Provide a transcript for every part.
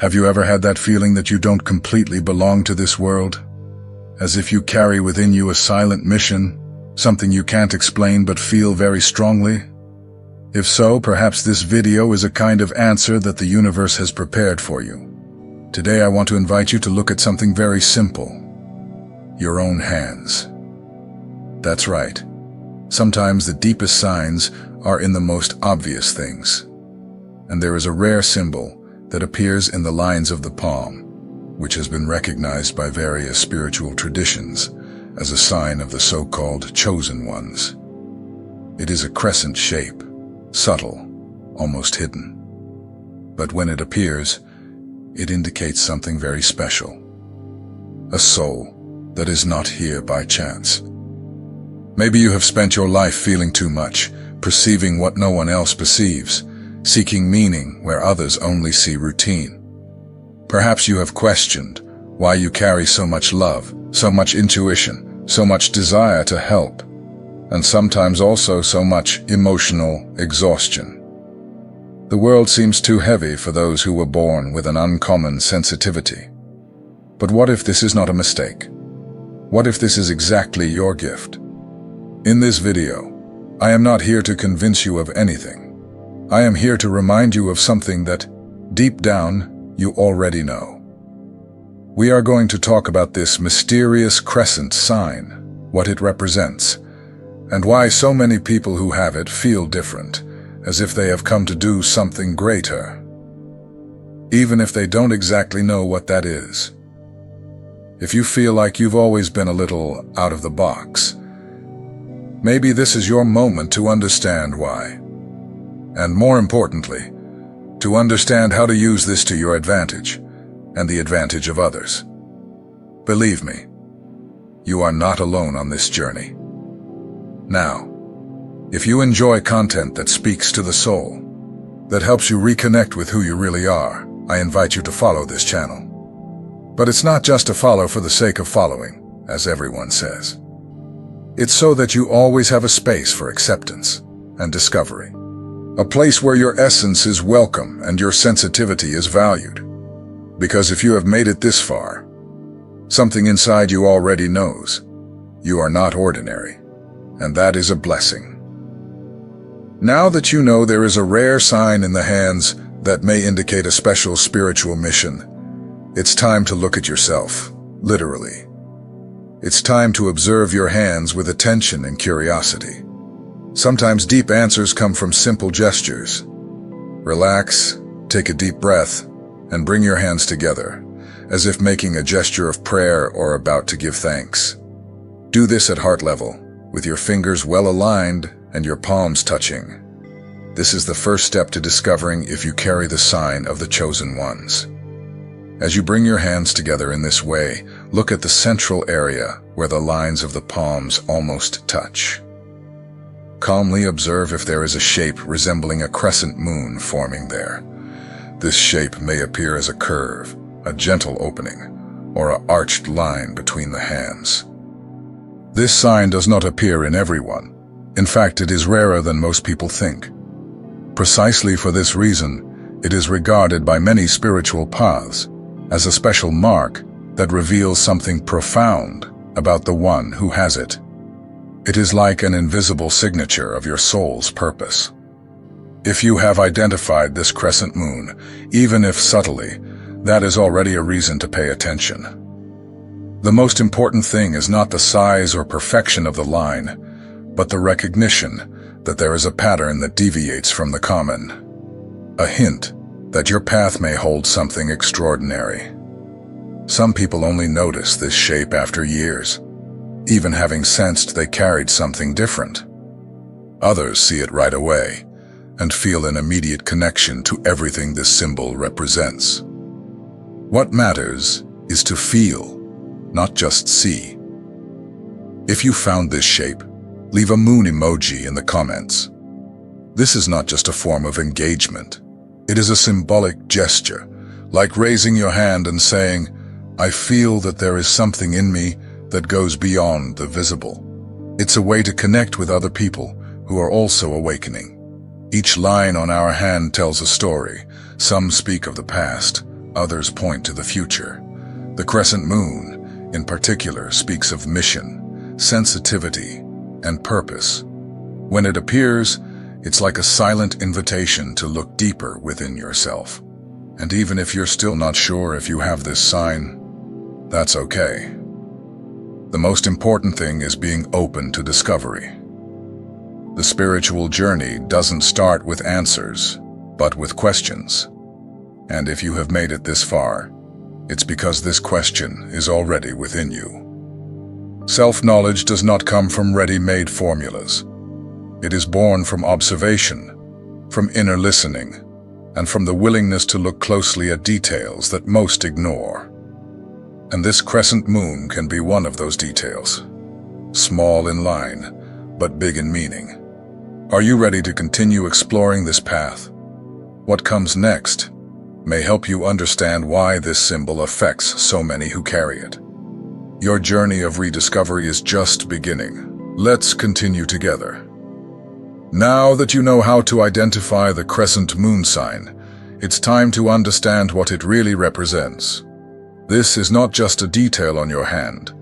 Have you ever had that feeling that you don't completely belong to this world? As if you carry within you a silent mission, something you can't explain but feel very strongly? If so, perhaps this video is a kind of answer that the universe has prepared for you. Today I want to invite you to look at something very simple. Your own hands. That's right. Sometimes the deepest signs are in the most obvious things. And there is a rare symbol that appears in the lines of the palm, which has been recognized by various spiritual traditions as a sign of the so-called chosen ones. It is a crescent shape, subtle, almost hidden. But when it appears, it indicates something very special. A soul that is not here by chance. Maybe you have spent your life feeling too much, perceiving what no one else perceives, seeking meaning where others only see routine. Perhaps you have questioned why you carry so much love, so much intuition, so much desire to help, and sometimes also so much emotional exhaustion. The world seems too heavy for those who were born with an uncommon sensitivity. But what if this is not a mistake? What if this is exactly your gift? In this video, I am not here to convince you of anything. I am here to remind you of something that, deep down, you already know. We are going to talk about this mysterious crescent sign, what it represents, and why so many people who have it feel different, as if they have come to do something greater, even if they don't exactly know what that is. If you feel like you've always been a little out of the box, maybe this is your moment to understand why. And more importantly, to understand how to use this to your advantage and the advantage of others. Believe me, you are not alone on this journey. Now, if you enjoy content that speaks to the soul, that helps you reconnect with who you really are, I invite you to follow this channel. But it's not just a follow for the sake of following, as everyone says. It's so that you always have a space for acceptance and discovery. A place where your essence is welcome and your sensitivity is valued. Because if you have made it this far, something inside you already knows you are not ordinary, and that is a blessing. Now that you know there is a rare sign in the hands that may indicate a special spiritual mission, it's time to look at yourself, literally. It's time to observe your hands with attention and curiosity. Sometimes deep answers come from simple gestures. Relax, take a deep breath, and bring your hands together, as if making a gesture of prayer or about to give thanks. Do this at heart level, with your fingers well aligned and your palms touching. This is the first step to discovering if you carry the sign of the chosen ones. As you bring your hands together in this way, look at the central area where the lines of the palms almost touch. Calmly observe if there is a shape resembling a crescent moon forming there. This shape may appear as a curve, a gentle opening, or an arched line between the hands. This sign does not appear in everyone. In fact, it is rarer than most people think. Precisely for this reason, it is regarded by many spiritual paths as a special mark that reveals something profound about the one who has it. It is like an invisible signature of your soul's purpose. If you have identified this crescent moon, even if subtly, that is already a reason to pay attention. The most important thing is not the size or perfection of the line, but the recognition that there is a pattern that deviates from the common. A hint that your path may hold something extraordinary. Some people only notice this shape after years, even having sensed they carried something different. Others see it right away and feel an immediate connection to everything this symbol represents. What matters is to feel, not just see. If you found this shape, leave a moon emoji in the comments. This is not just a form of engagement. It is a symbolic gesture, like raising your hand and saying, "I feel that there is something in me that goes beyond the visible." It's a way to connect with other people who are also awakening. Each line on our hand tells a story. Some speak of the past, Others point to the future. The crescent moon, in particular, speaks of mission, sensitivity, and purpose. When it appears, it's like a silent invitation to look deeper within yourself. And even if you're still not sure if you have this sign, that's okay. The most important thing is being open to discovery. The spiritual journey doesn't start with answers, but with questions. And if you have made it this far, it's because this question is already within you. Self-knowledge does not come from ready-made formulas. It is born from observation, from inner listening, and from the willingness to look closely at details that most ignore. And this crescent moon can be one of those details. Small in line, but big in meaning. Are you ready to continue exploring this path? What comes next may help you understand why this symbol affects so many who carry it. Your journey of rediscovery is just beginning. Let's continue together. Now that you know how to identify the crescent moon sign, it's time to understand what it really represents. This is not just a detail on your hand,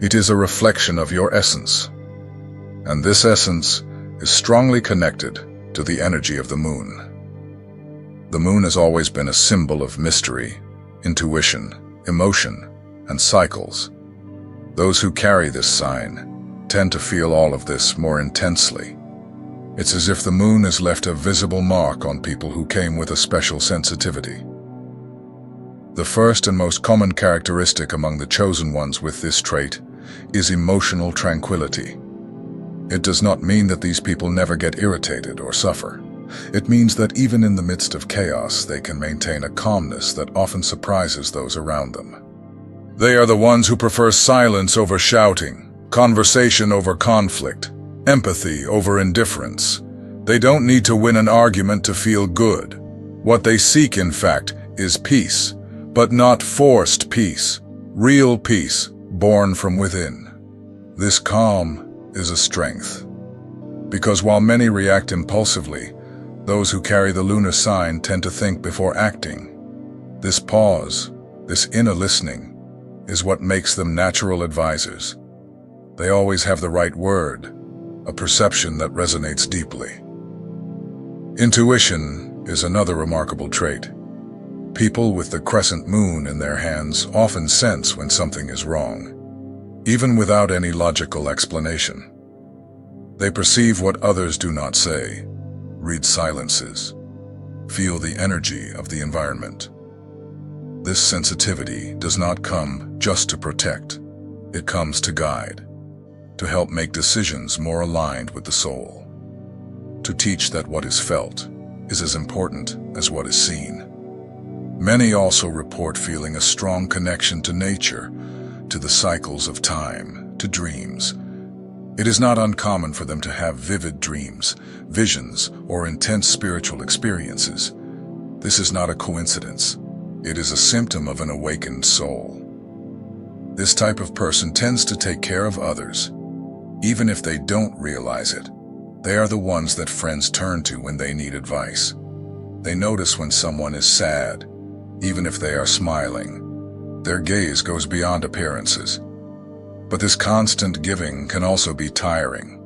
it is a reflection of your essence. And this essence is strongly connected to the energy of the moon. The moon has always been a symbol of mystery, intuition, emotion, and cycles. Those who carry this sign tend to feel all of this more intensely. It's as if the moon has left a visible mark on people who came with a special sensitivity. The first and most common characteristic among the chosen ones with this trait is emotional tranquility. It does not mean that these people never get irritated or suffer. It means that even in the midst of chaos, they can maintain a calmness that often surprises those around them. They are the ones who prefer silence over shouting, conversation over conflict, empathy over indifference. They don't need to win an argument to feel good. What they seek, in fact, is peace, but not forced peace, real peace born from within. This calm is a strength, because while many react impulsively, those who carry the lunar sign tend to think before acting. This pause, this inner listening, is what makes them natural advisors. They always have the right word, a perception that resonates deeply. Intuition is another remarkable trait. People with the crescent moon in their hands often sense when something is wrong, even without any logical explanation. They perceive what others do not say, read silences, feel the energy of the environment. This sensitivity does not come just to protect. It comes to guide, to help make decisions more aligned with the soul, to teach that what is felt is as important as what is seen. Many also report feeling a strong connection to nature, to the cycles of time, to dreams. It is not uncommon for them to have vivid dreams, visions, or intense spiritual experiences. This is not a coincidence. It is a symptom of an awakened soul. This type of person tends to take care of others, even if they don't realize it. They are the ones that friends turn to when they need advice. They notice when someone is sad, even if they are smiling. Their gaze goes beyond appearances. But this constant giving can also be tiring.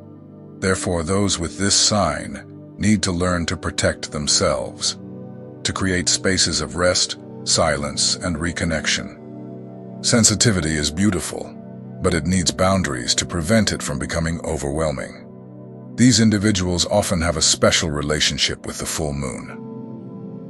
Therefore, those with this sign need to learn to protect themselves, to create spaces of rest, silence, and reconnection. Sensitivity is beautiful, but it needs boundaries to prevent it from becoming overwhelming. These individuals often have a special relationship with the full moon.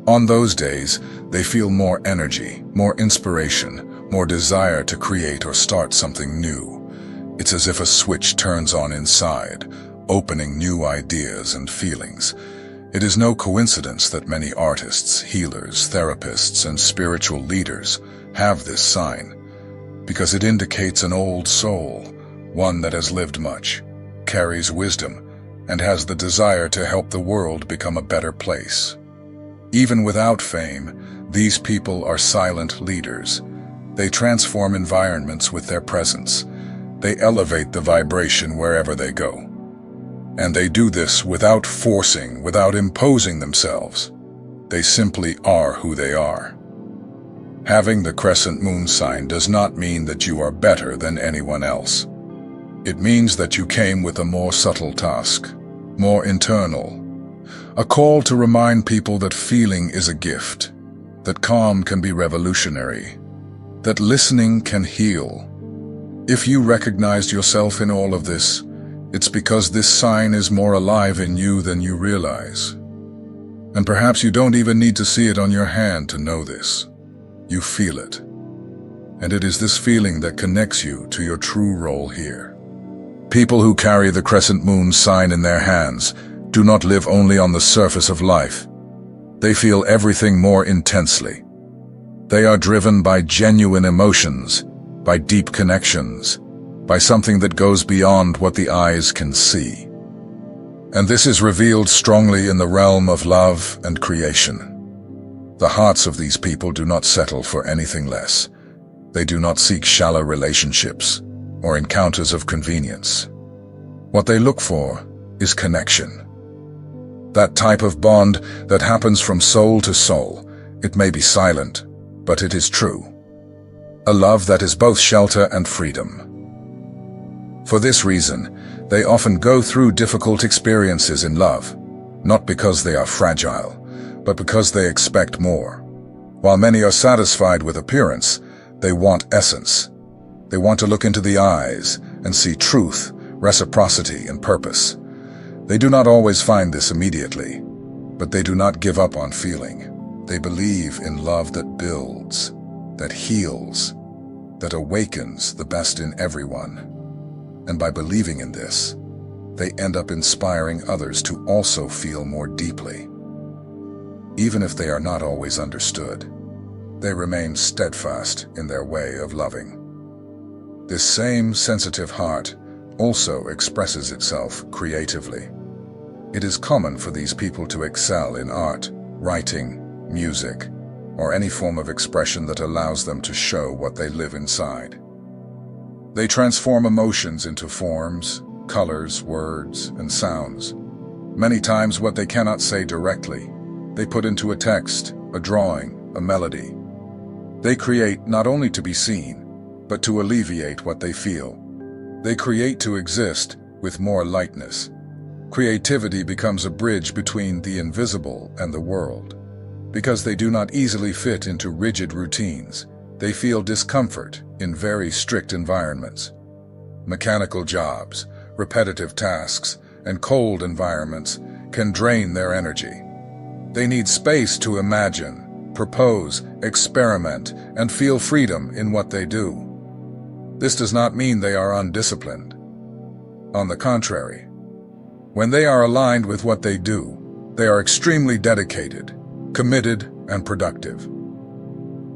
On those days, they feel more energy, more inspiration, more desire to create or start something new. It's as if a switch turns on inside, opening new ideas and feelings. It is no coincidence that many artists, healers, therapists, and spiritual leaders have this sign, because it indicates an old soul, one that has lived much, carries wisdom, and has the desire to help the world become a better place. Even without fame, these people are silent leaders. They transform environments with their presence. They elevate the vibration wherever they go. And they do this without forcing, without imposing themselves. They simply are who they are. Having the crescent moon sign does not mean that you are better than anyone else. It means that you came with a more subtle task, more internal. A call to remind people that feeling is a gift, that calm can be revolutionary, that listening can heal. If you recognized yourself in all of this, it's because this sign is more alive in you than you realize. And perhaps you don't even need to see it on your hand to know this. You feel it. And it is this feeling that connects you to your true role here. People who carry the crescent moon sign in their hands do not live only on the surface of life. They feel everything more intensely. They are driven by genuine emotions, by deep connections, by something that goes beyond what the eyes can see. And this is revealed strongly in the realm of love and creation. The hearts of these people do not settle for anything less. They do not seek shallow relationships or encounters of convenience. What they look for is connection. That type of bond that happens from soul to soul. It may be silent, but it is true. A love that is both shelter and freedom. For this reason, they often go through difficult experiences in love, not because they are fragile, but because they expect more. While many are satisfied with appearance, they want essence. They want to look into the eyes and see truth, reciprocity, and purpose. They do not always find this immediately, but they do not give up on feeling. They believe in love that builds, that heals, that awakens the best in everyone. And by believing in this, they end up inspiring others to also feel more deeply. Even if they are not always understood, they remain steadfast in their way of loving. This same sensitive heart also expresses itself creatively. It is common for these people to excel in art, writing, music, or any form of expression that allows them to show what they live inside. They transform emotions into forms, colors, words, and sounds. Many times what they cannot say directly, they put into a text, a drawing, a melody. They create not only to be seen, but to alleviate what they feel. They create to exist with more lightness. Creativity becomes a bridge between the invisible and the world. Because they do not easily fit into rigid routines, they feel discomfort in very strict environments. Mechanical jobs, repetitive tasks, and cold environments can drain their energy. They need space to imagine, propose, experiment, and feel freedom in what they do. This does not mean they are undisciplined. On the contrary, when they are aligned with what they do, they are extremely dedicated, committed, and productive.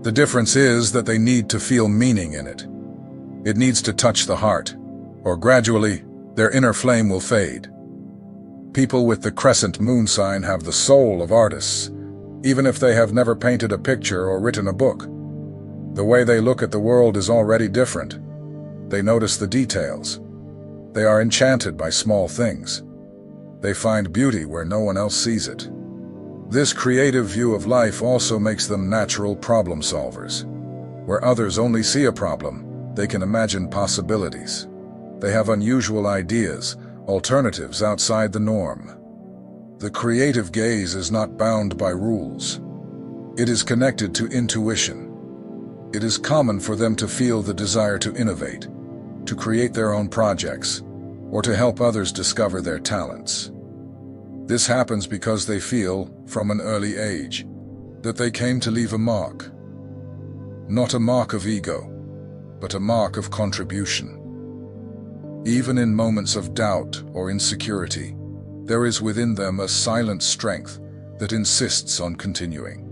The difference is that they need to feel meaning in it. It needs to touch the heart, or gradually, their inner flame will fade. People with the crescent moon sign have the soul of artists, even if they have never painted a picture or written a book. The way they look at the world is already different. They notice the details. They are enchanted by small things. They find beauty where no one else sees it. This creative view of life also makes them natural problem solvers. Where others only see a problem, they can imagine possibilities. They have unusual ideas, alternatives outside the norm. The creative gaze is not bound by rules. It is connected to intuition. It is common for them to feel the desire to innovate, to create their own projects, or to help others discover their talents. This happens because they feel, from an early age, that they came to leave a mark. Not a mark of ego, but a mark of contribution. Even in moments of doubt or insecurity, there is within them a silent strength that insists on continuing.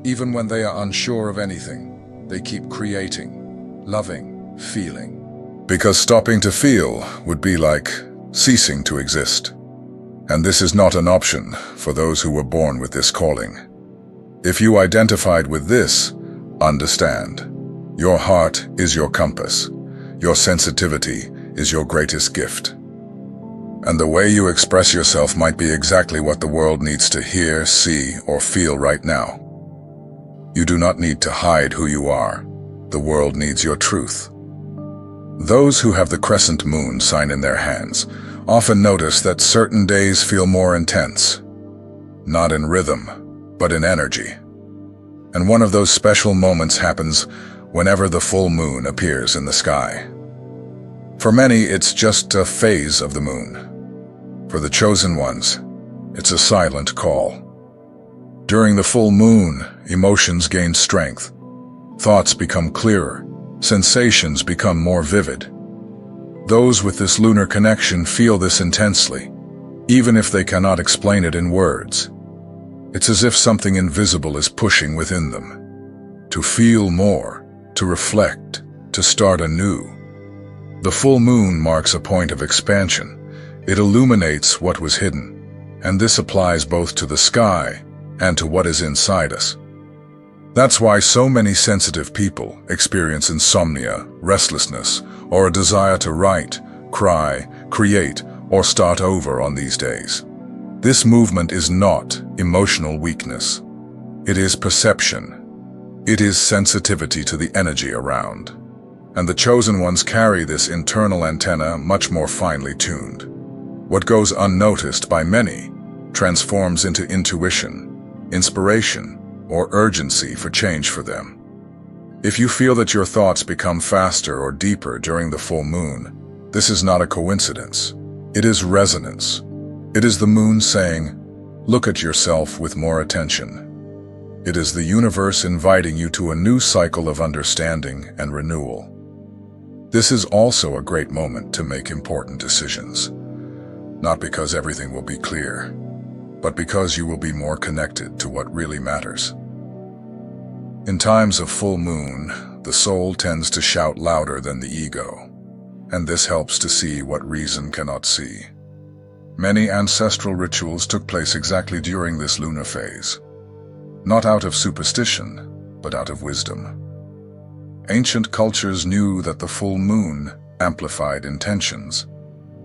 Even when they are unsure of anything, they keep creating, loving, feeling. Because stopping to feel would be like ceasing to exist. And this is not an option for those who were born with this calling. If you identified with this, understand. Your heart is your compass. Your sensitivity is your greatest gift. And the way you express yourself might be exactly what the world needs to hear, see, or feel right now. You do not need to hide who you are. The world needs your truth. Those who have the crescent moon sign in their hands often notice that certain days feel more intense, not in rhythm, but in energy. And one of those special moments happens whenever the full moon appears in the sky. For many, it's just a phase of the moon. For the chosen ones, it's a silent call. During the full moon, emotions gain strength. Thoughts become clearer. Sensations become more vivid. Those with this lunar connection feel this intensely, even if they cannot explain it in words. It's as if something invisible is pushing within them. To feel more, to reflect, to start anew. The full moon marks a point of expansion. It illuminates what was hidden, and this applies both to the sky and to what is inside us. That's why so many sensitive people experience insomnia, restlessness, or a desire to write, cry, create, or start over on these days. This movement is not emotional weakness. It is perception. It is sensitivity to the energy around. And the chosen ones carry this internal antenna much more finely tuned. What goes unnoticed by many transforms into intuition, inspiration, or urgency for change for them. If you feel that your thoughts become faster or deeper during the full moon, this is not a coincidence. It is resonance. It is the moon saying, look at yourself with more attention. It is the universe inviting you to a new cycle of understanding and renewal. This is also a great moment to make important decisions. Not because everything will be clear, but because you will be more connected to what really matters. In times of full moon, the soul tends to shout louder than the ego, and this helps to see what reason cannot see. Many ancestral rituals took place exactly during this lunar phase, not out of superstition, but out of wisdom. Ancient cultures knew that the full moon amplified intentions.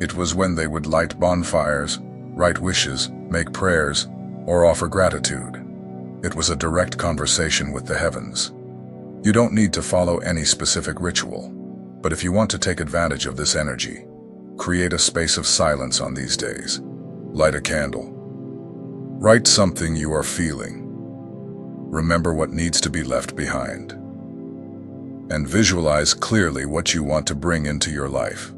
It was when they would light bonfires, write wishes, make prayers, or offer gratitude. It was a direct conversation with the heavens. You don't need to follow any specific ritual, but if you want to take advantage of this energy, create a space of silence on these days. Light a candle. Write something you are feeling. Remember what needs to be left behind. And visualize clearly what you want to bring into your life.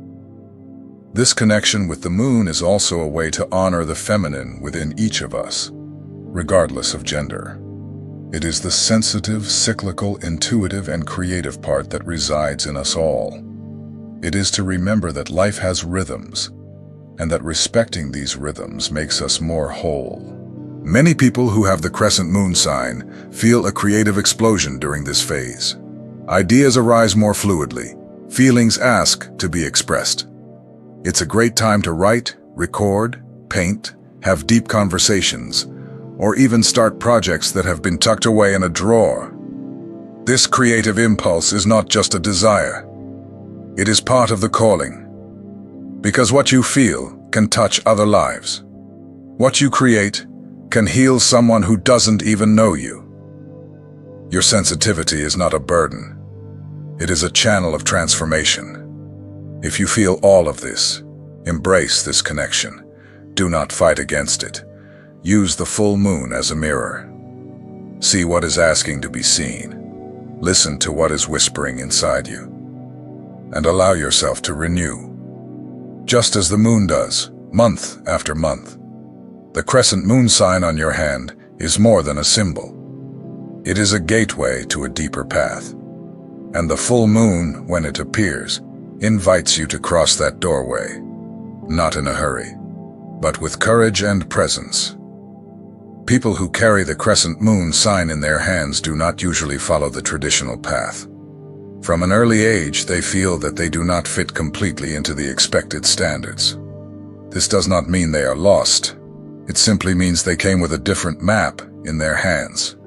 This connection with the moon is also a way to honor the feminine within each of us, regardless of gender. It is the sensitive, cyclical, intuitive, and creative part that resides in us all. It is to remember that life has rhythms, and that respecting these rhythms makes us more whole. Many people who have the crescent moon sign feel a creative explosion during this phase. Ideas arise more fluidly. Feelings ask to be expressed. It's a great time to write, record, paint, have deep conversations, or even start projects that have been tucked away in a drawer. This creative impulse is not just a desire. It is part of the calling. Because what you feel can touch other lives. What you create can heal someone who doesn't even know you. Your sensitivity is not a burden. It is a channel of transformation. If you feel all of this, embrace this connection. Do not fight against it. Use the full moon as a mirror. See what is asking to be seen. Listen to what is whispering inside you. And allow yourself to renew. Just as the moon does, month after month. The crescent moon sign on your hand is more than a symbol. It is a gateway to a deeper path. And the full moon, when it appears, invites you to cross that doorway. Not in a hurry, but with courage and presence. People who carry the crescent moon sign in their hands do not usually follow the traditional path. From an early age, they feel that they do not fit completely into the expected standards. This does not mean they are lost. It simply means they came with a different map in their hands.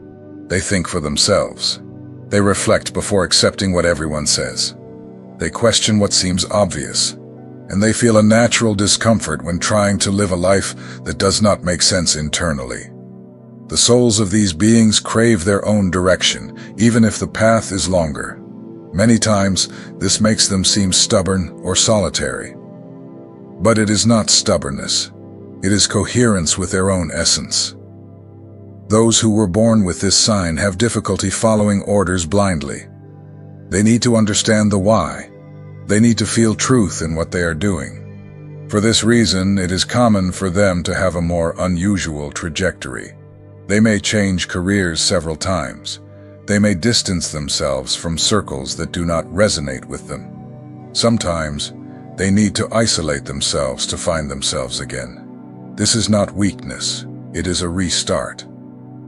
They think for themselves. They reflect before accepting what everyone says. They question what seems obvious, and they feel a natural discomfort when trying to live a life that does not make sense internally. The souls of these beings crave their own direction, even if the path is longer. Many times, this makes them seem stubborn or solitary. But it is not stubbornness. It is coherence with their own essence. Those who were born with this sign have difficulty following orders blindly. They need to understand the why. They need to feel truth in what they are doing. For this reason, it is common for them to have a more unusual trajectory. They may change careers several times. They may distance themselves from circles that do not resonate with them. Sometimes, they need to isolate themselves to find themselves again. This is not weakness, it is a restart.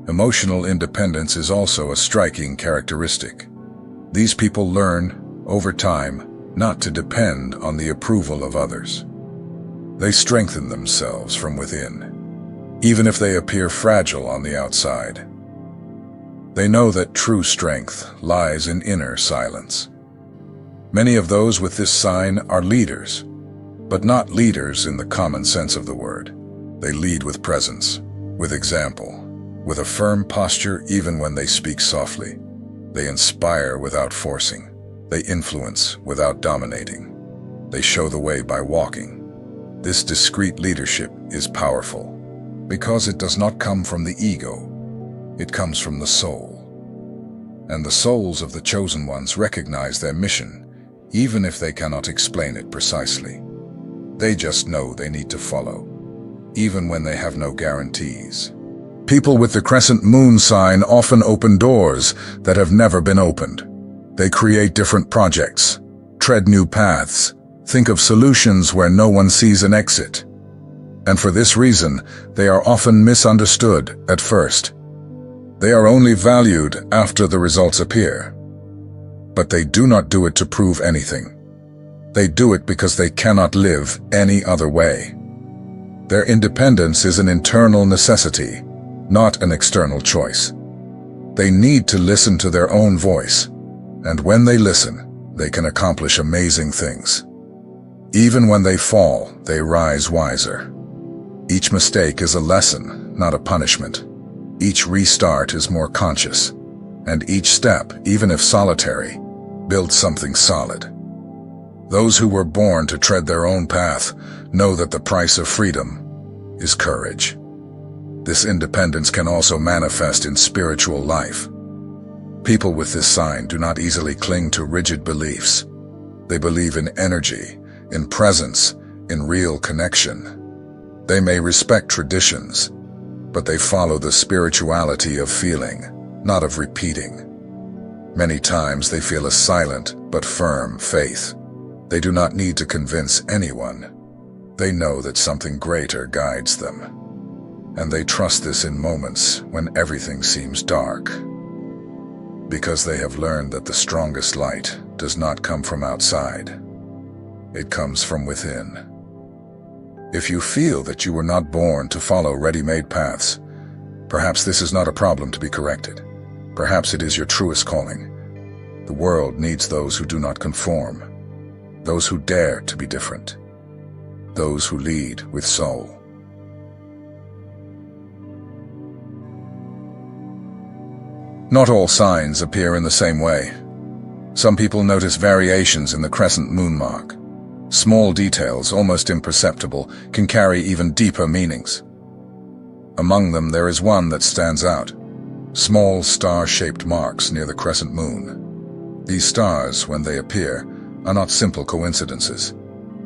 Emotional independence is also a striking characteristic. These people learn, over time, not to depend on the approval of others. They strengthen themselves from within, even if they appear fragile on the outside. They know that true strength lies in inner silence. Many of those with this sign are leaders, but not leaders in the common sense of the word. They lead with presence, with example, with a firm posture even when they speak softly. They inspire without forcing. They influence without dominating. They show the way by walking. This discreet leadership is powerful because it does not come from the ego. It comes from the soul. And the souls of the chosen ones recognize their mission, even if they cannot explain it precisely. They just know they need to follow, even when they have no guarantees. People with the crescent moon sign often open doors that have never been opened. They create different projects, tread new paths, think of solutions where no one sees an exit. And for this reason, they are often misunderstood at first. They are only valued after the results appear. But they do not do it to prove anything. They do it because they cannot live any other way. Their independence is an internal necessity, not an external choice. They need to listen to their own voice, and when they listen, they can accomplish amazing things. Even when they fall, they rise wiser. Each mistake is a lesson, not a punishment. Each restart is more conscious, and each step, even if solitary, builds something solid. Those who were born to tread their own path know that the price of freedom is courage. This independence can also manifest in spiritual life. People with this sign do not easily cling to rigid beliefs. They believe in energy, in presence, in real connection. They may respect traditions, but they follow the spirituality of feeling, not of repeating. Many times they feel a silent but firm faith. They do not need to convince anyone. They know that something greater guides them. And they trust this in moments when everything seems dark. Because they have learned that the strongest light does not come from outside. It comes from within. If you feel that you were not born to follow ready-made paths, perhaps this is not a problem to be corrected. Perhaps it is your truest calling. The world needs those who do not conform, those who dare to be different, those who lead with soul. Not all signs appear in the same way. Some people notice variations in the crescent moon mark. Small details, almost imperceptible, can carry even deeper meanings. Among them, there is one that stands out. Small star-shaped marks near the crescent moon. These stars, when they appear, are not simple coincidences.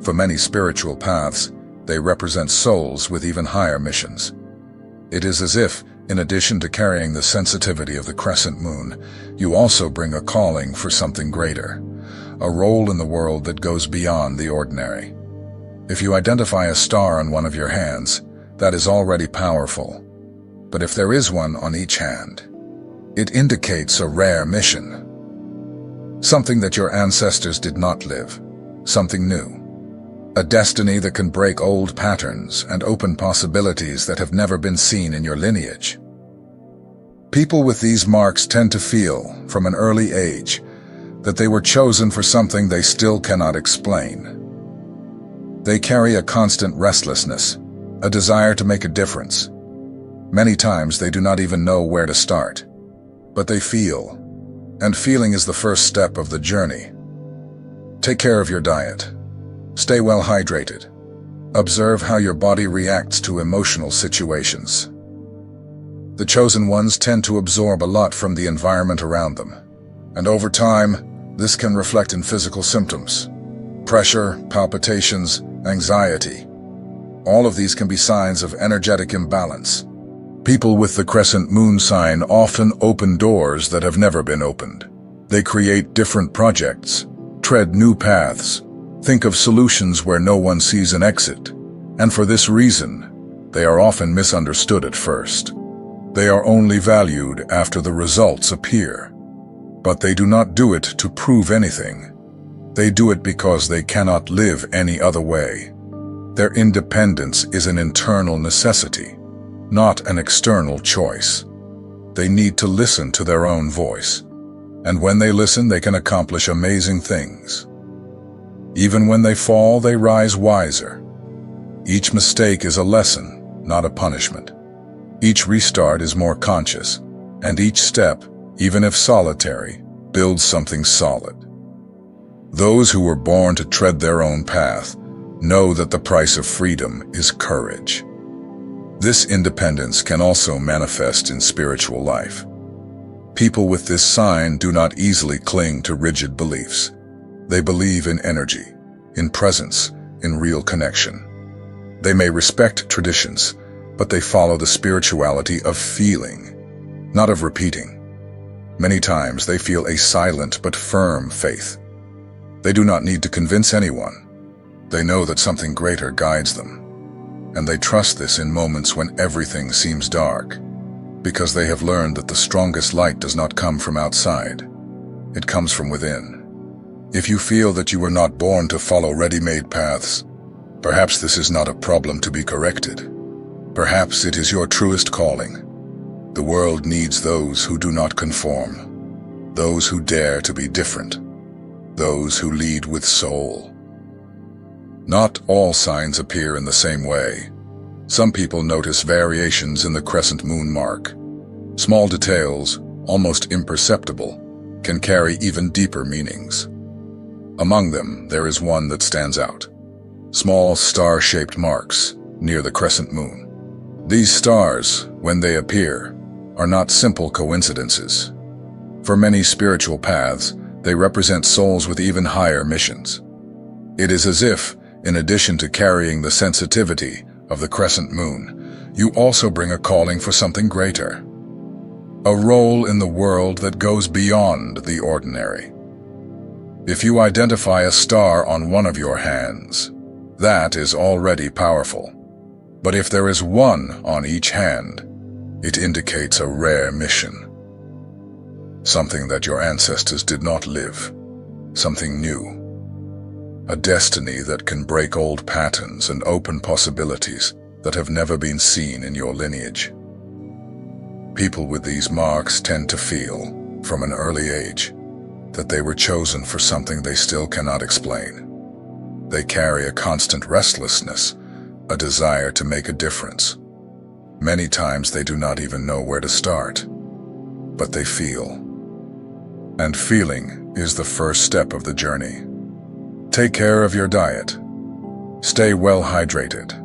For many spiritual paths, they represent souls with even higher missions. It is as if, in addition to carrying the sensitivity of the crescent moon, you also bring a calling for something greater, a role in the world that goes beyond the ordinary. If you identify a star on one of your hands, that is already powerful. But if there is one on each hand, it indicates a rare mission. Something that your ancestors did not live, something new. A destiny that can break old patterns and open possibilities that have never been seen in your lineage. People with these marks tend to feel, from an early age, that they were chosen for something they still cannot explain. They carry a constant restlessness, a desire to make a difference. Many times they do not even know where to start, but they feel, and feeling is the first step of the journey. Take care of your diet. Stay well hydrated. Observe how your body reacts to emotional situations. The chosen ones tend to absorb a lot from the environment around them, and over time, this can reflect in physical symptoms. Pressure, palpitations, anxiety. All of these can be signs of energetic imbalance. People with the crescent moon sign often open doors that have never been opened. They create different projects, tread new paths, think of solutions where no one sees an exit, and for this reason, they are often misunderstood at first. They are only valued after the results appear. But they do not do it to prove anything. They do it because they cannot live any other way. Their independence is an internal necessity, not an external choice. They need to listen to their own voice. And when they listen, they can accomplish amazing things. Even when they fall, they rise wiser. Each mistake is a lesson, not a punishment. Each restart is more conscious, and each step, even if solitary, builds something solid. Those who were born to tread their own path know that the price of freedom is courage. This independence can also manifest in spiritual life. People with this sign do not easily cling to rigid beliefs. They believe in energy, in presence, in real connection. They may respect traditions, but they follow the spirituality of feeling, not of repeating. Many times they feel a silent but firm faith. They do not need to convince anyone. They know that something greater guides them. And they trust this in moments when everything seems dark, because they have learned that the strongest light does not come from outside. It comes from within. If you feel that you were not born to follow ready-made paths, perhaps this is not a problem to be corrected. Perhaps it is your truest calling. The world needs those who do not conform, those who dare to be different, those who lead with soul. Not all signs appear in the same way. Some people notice variations in the crescent moon mark. Small details, almost imperceptible, can carry even deeper meanings. Among them, there is one that stands out. Small star-shaped marks near the crescent moon. These stars, when they appear, are not simple coincidences. For many spiritual paths, they represent souls with even higher missions. It is as if, in addition to carrying the sensitivity of the crescent moon, you also bring a calling for something greater. A role in the world that goes beyond the ordinary. If you identify a star on one of your hands, that is already powerful. But if there is one on each hand, it indicates a rare mission. Something that your ancestors did not live. Something new. A destiny that can break old patterns and open possibilities that have never been seen in your lineage. People with these marks tend to feel, from an early age, that they were chosen for something they still cannot explain. They carry a constant restlessness, a desire to make a difference. Many times they do not even know where to start, but they feel. And feeling is the first step of the journey. Take care of your diet. Stay well hydrated.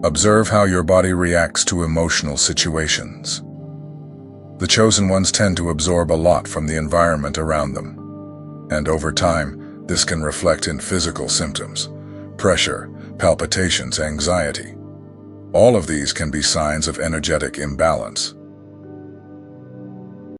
Observe how your body reacts to emotional situations. The chosen ones tend to absorb a lot from the environment around them. And over time, this can reflect in physical symptoms, pressure, palpitations, anxiety. All of these can be signs of energetic imbalance.